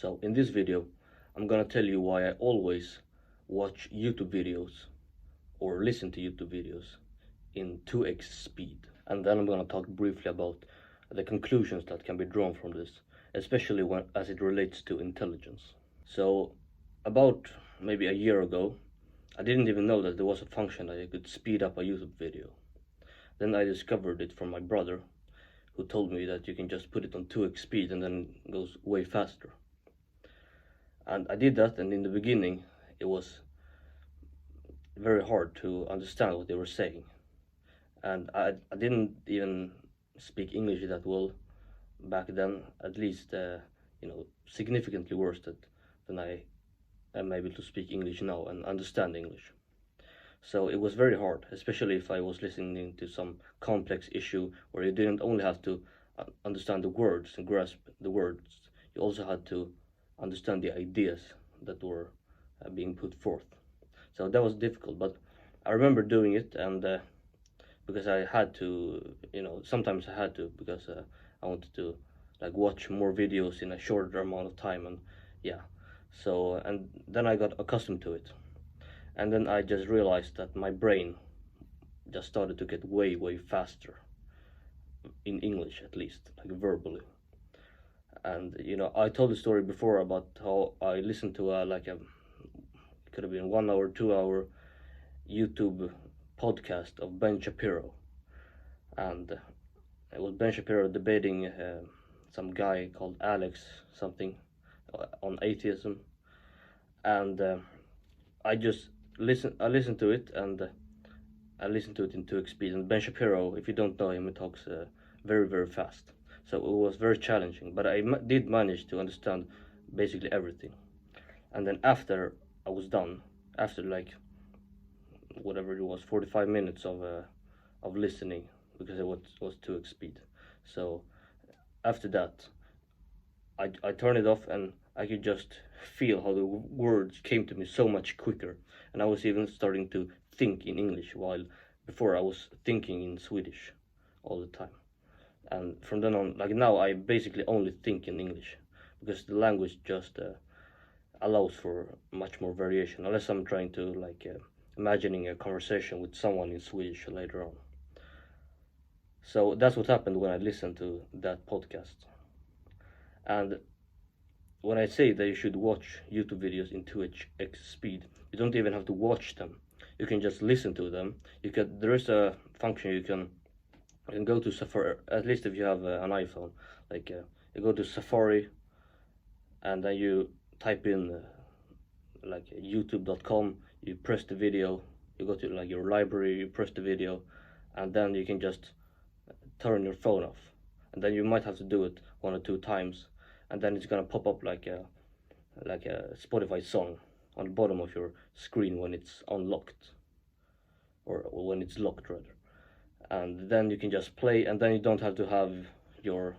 So in this video, I'm gonna tell you why I always watch YouTube videos or listen to YouTube videos in 2x speed. And then I'm gonna talk briefly about the conclusions that can be drawn from this, especially as it relates to intelligence. So about maybe a year ago, I didn't even know that there was a function that you could speed up a YouTube video. Then I discovered it from my brother, who told me that you can just put it on 2x speed and then it goes way faster. And I did that, and in the beginning it was very hard to understand what they were saying. And I didn't even speak English that well back then, at least significantly worse than I am able to speak English now and understand English. So it was very hard, especially if I was listening to some complex issue where you didn't only have to understand the words and grasp the words, you also had to understand the ideas that were being put forth. So that was difficult, but I remember doing it, and because I had to, sometimes I had to, because I wanted to watch more videos in a shorter amount of time, and yeah. So, and then I got accustomed to it, and then I just realized that my brain just started to get way faster in English, at least, verbally. And I told the story before about how I listened to it could have been 1 hour, 2 hour YouTube podcast of Ben Shapiro, and it was Ben Shapiro debating some guy called Alex something on atheism, and I listened to it, and I listened to it in 2x speed. And Ben Shapiro, if you don't know him, he talks very fast. So it was very challenging, but I did manage to understand basically everything. And then after I was done, after whatever it was, 45 minutes of listening, because it was 2x speed. So after that, I turned it off, and I could just feel how the words came to me so much quicker, and I was even starting to think in English, while before I was thinking in Swedish all the time. And from then on, now, I basically only think in English, because the language just allows for much more variation, unless I'm trying to imagining a conversation with someone in Swedish later on. So that's what happened when I listened to that podcast. And when I say that you should watch YouTube videos in 2x speed, you don't even have to watch them. You can just listen to them. There is a function you can go to Safari, at least if you have an iPhone. You go to Safari, and then you type in youtube.com. You press the video. You go to your library. You press the video, and then you can just turn your phone off. And then you might have to do it 1 or 2 times, and then it's gonna pop up like a Spotify song on the bottom of your screen when it's unlocked, or when it's locked rather. And then you can just play, and then you don't have to have your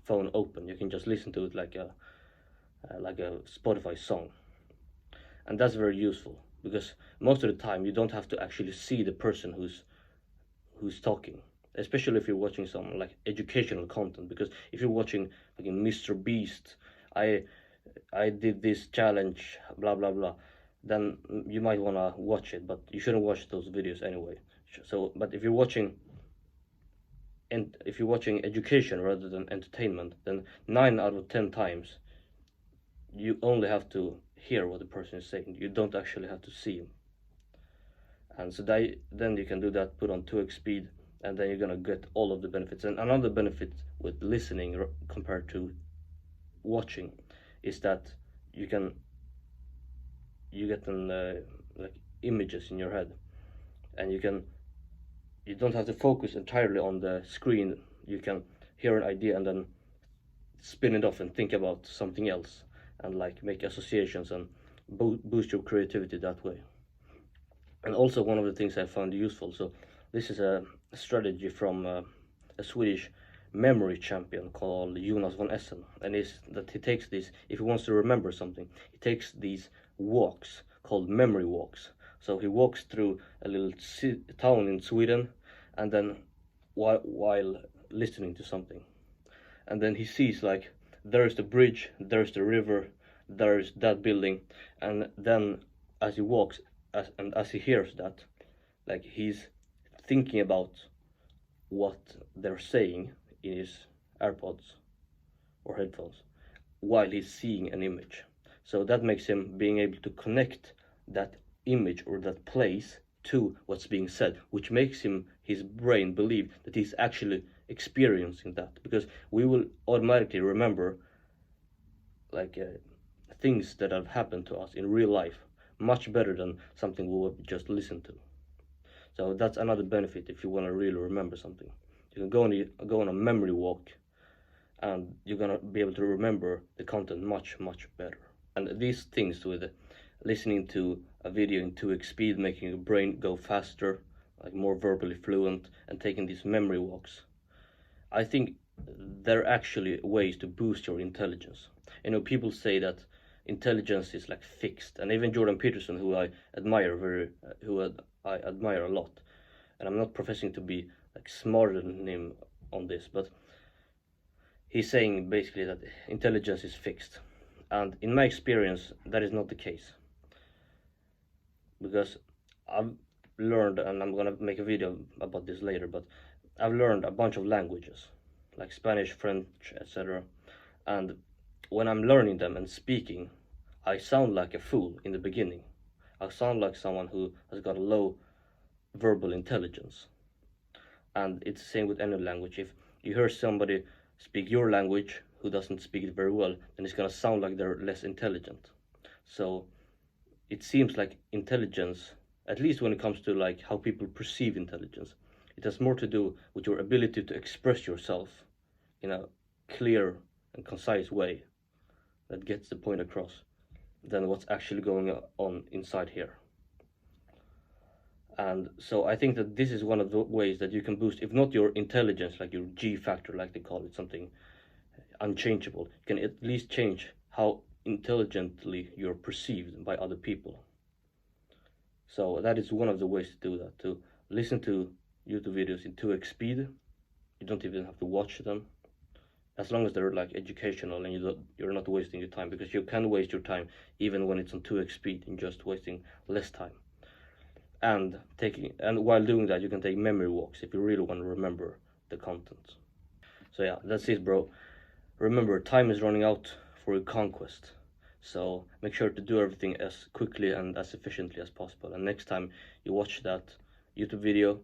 phone open. You can just listen to it like a Spotify song, and that's very useful, because most of the time you don't have to actually see the person who's talking, especially if you're watching some educational content. Because if you're watching Mr. Beast, I did this challenge, blah blah blah, then you might want to watch it, but you shouldn't watch those videos anyway. So, but if you're watching education rather than entertainment, then 9 out of 10 times you only have to hear what the person is saying. You don't actually have to see him. And so then you can do that, put on 2x speed, and then you're gonna get all of the benefits. And another benefit with listening compared to watching is that you get images in your head, and you don't have to focus entirely on the screen. You can hear an idea and then spin it off and think about something else, and make associations and boost your creativity that way. And also, one of the things I found useful, so this is a strategy from a Swedish memory champion called Jonas von Essen, and is that he takes these, if he wants to remember something, he takes these walks called memory walks. So he walks through a little town in Sweden, and then while listening to something, and then he sees there's the bridge, there's the river, there's that building, and then as he walks, as he hears that, like he's thinking about what they're saying in his AirPods or headphones while he's seeing an image. So that makes him being able to connect that image or that place to what's being said, which makes his brain believe that he's actually experiencing that, because we will automatically remember like things that have happened to us in real life much better than something we will just listen to. So that's another benefit if you want to really remember something. You can go on a memory walk, and you're gonna be able to remember the content much better. And these things with listening to a video in 2x speed, making your brain go faster, like more verbally fluent, and taking these memory walks, I think they're actually ways to boost your intelligence. You know, people say that intelligence is like fixed, and even Jordan Peterson, who I admire I admire a lot, and I'm not professing to be like smarter than him on this, but he's saying basically that intelligence is fixed. And in my experience, that is not the case. Because I've learned, and I'm gonna make a video about this later, but I've learned a bunch of languages, like Spanish, French, etc. And when I'm learning them and speaking, I sound like a fool in the beginning. I sound like someone who has got a low verbal intelligence. And it's the same with any language. If you hear somebody speak your language who doesn't speak it very well, then it's gonna sound like they're less intelligent. So it seems like intelligence, at least when it comes to like how people perceive intelligence, it has more to do with your ability to express yourself in a clear and concise way that gets the point across than what's actually going on inside here. And so I think that this is one of the ways that you can boost, if not your intelligence, like your G factor, like they call it, something unchangeable, you can at least change how intelligently you're perceived by other people. So that is one of the ways to do that, to listen to YouTube videos in 2x speed. You don't even have to watch them, as long as they're like educational and you're not wasting your time, because you can waste your time even when it's on 2x speed and just wasting less time. And while doing that, you can take memory walks if you really want to remember the content. So yeah, that's it, bro. Remember, time is running out for your conquest, so make sure to do everything as quickly and as efficiently as possible. And next time you watch that YouTube video,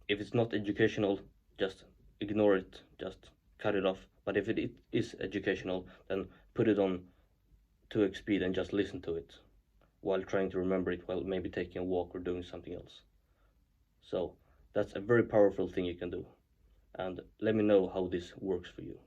if it's not educational, just ignore it, just cut it off. But if it is educational, then put it on 2x speed and just listen to it while trying to remember it, while maybe taking a walk or doing something else. So that's a very powerful thing you can do, and let me know how this works for you.